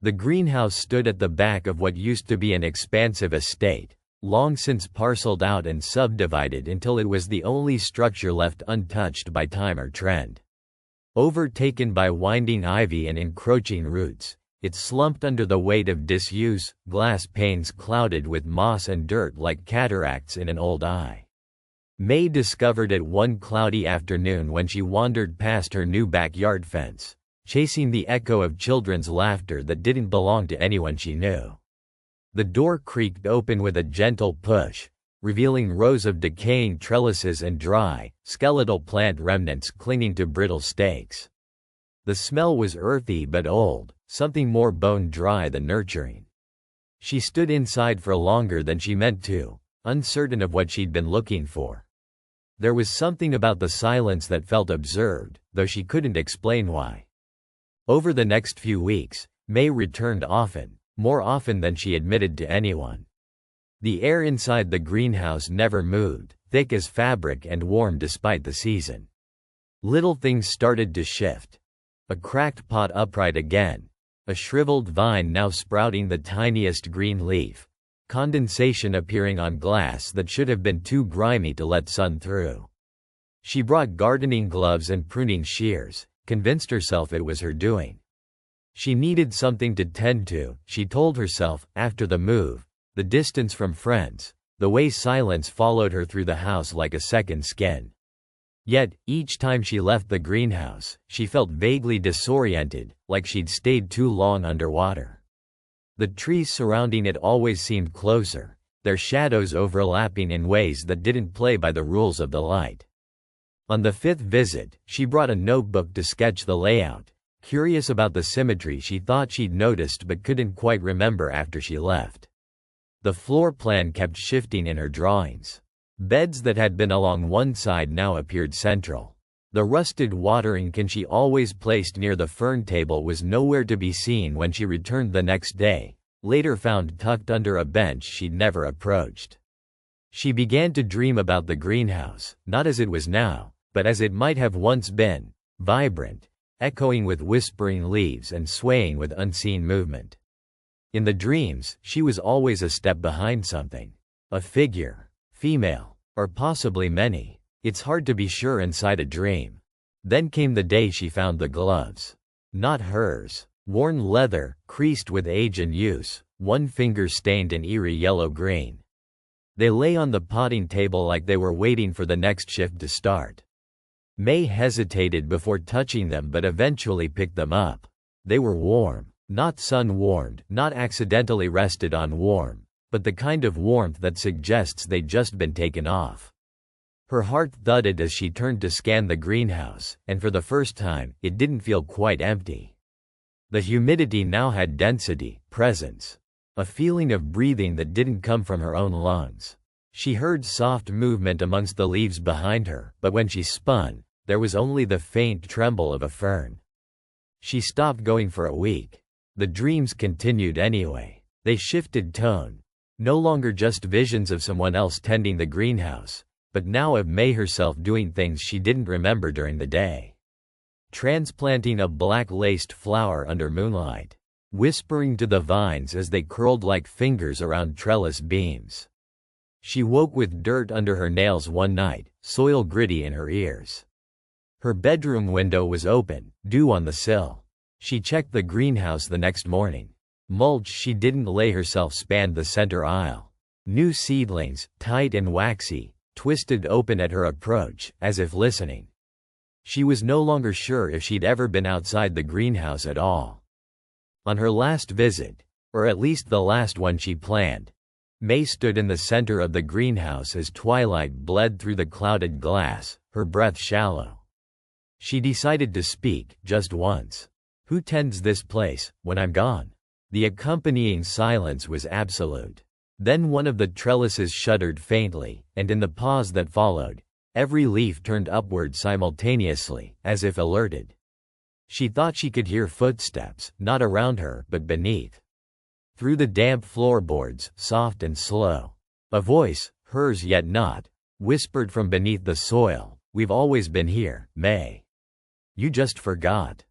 The greenhouse stood at the back of what used to be an expansive estate, long since parceled out and subdivided until it was the only structure left untouched by time or trend. Overtaken by winding ivy and encroaching roots, it slumped under the weight of disuse, glass panes clouded with moss and dirt like cataracts in an old eye. May discovered it one cloudy afternoon when she wandered past her new backyard fence, chasing the echo of children's laughter that didn't belong to anyone she knew. The door creaked open with a gentle push, revealing rows of decaying trellises and dry, skeletal plant remnants clinging to brittle stakes. The smell was earthy but old, something more bone-dry than nurturing. She stood inside for longer than she meant to, uncertain of what she'd been looking for. There was something about the silence that felt observed, though she couldn't explain why. Over the next few weeks, May returned often, more often than she admitted to anyone. The air inside the greenhouse never moved, thick as fabric and warm despite the season. Little things started to shift. A cracked pot upright again, a shriveled vine now sprouting the tiniest green leaf, condensation appearing on glass that should have been too grimy to let sun through. She brought gardening gloves and pruning shears, convinced herself it was her doing. She needed something to tend to, she told herself, after the move, the distance from friends, the way silence followed her through the house like a second skin. Yet, each time she left the greenhouse, she felt vaguely disoriented, like she'd stayed too long underwater. The trees surrounding it always seemed closer, their shadows overlapping in ways that didn't play by the rules of the light. On the fifth visit, she brought a notebook to sketch the layout, curious about the symmetry she thought she'd noticed but couldn't quite remember after she left. The floor plan kept shifting in her drawings. Beds that had been along one side now appeared central. The rusted watering can she always placed near the fern table was nowhere to be seen when she returned the next day, later found tucked under a bench she'd never approached. She began to dream about the greenhouse, not as it was now, but as it might have once been, vibrant, echoing with whispering leaves and swaying with unseen movement. In the dreams, she was always a step behind something. A figure, female, or possibly many. It's hard to be sure inside a dream. Then came the day she found the gloves. Not hers. Worn leather, creased with age and use, one finger stained an eerie yellow-green. They lay on the potting table like they were waiting for the next shift to start. May hesitated before touching them but eventually picked them up. They were warm. Not sun-warmed, not accidentally rested on warm, but the kind of warmth that suggests they'd just been taken off. Her heart thudded as she turned to scan the greenhouse, and for the first time, it didn't feel quite empty. The humidity now had density, presence. A feeling of breathing that didn't come from her own lungs. She heard soft movement amongst the leaves behind her, but when she spun, there was only the faint tremble of a fern. She stopped going for a week. The dreams continued anyway. They shifted tone. No longer just visions of someone else tending the greenhouse, but now of May herself doing things she didn't remember during the day. Transplanting a black-laced flower under moonlight. Whispering to the vines as they curled like fingers around trellis beams. She woke with dirt under her nails one night, soil gritty in her ears. Her bedroom window was open, dew on the sill. She checked the greenhouse the next morning. Mulch she didn't lay herself spanned the center aisle. New seedlings, tight and waxy, twisted open at her approach, as if listening. She was no longer sure if she'd ever been outside the greenhouse at all. On her last visit, or at least the last one she planned, May stood in the center of the greenhouse as twilight bled through the clouded glass, her breath shallow. She decided to speak, just once. Who tends this place, when I'm gone? The accompanying silence was absolute. Then one of the trellises shuddered faintly, and in the pause that followed, every leaf turned upward simultaneously, as if alerted. She thought she could hear footsteps, not around her, but beneath. Through the damp floorboards, soft and slow. A voice, hers yet not, whispered from beneath the soil, "We've always been here, May. You just forgot."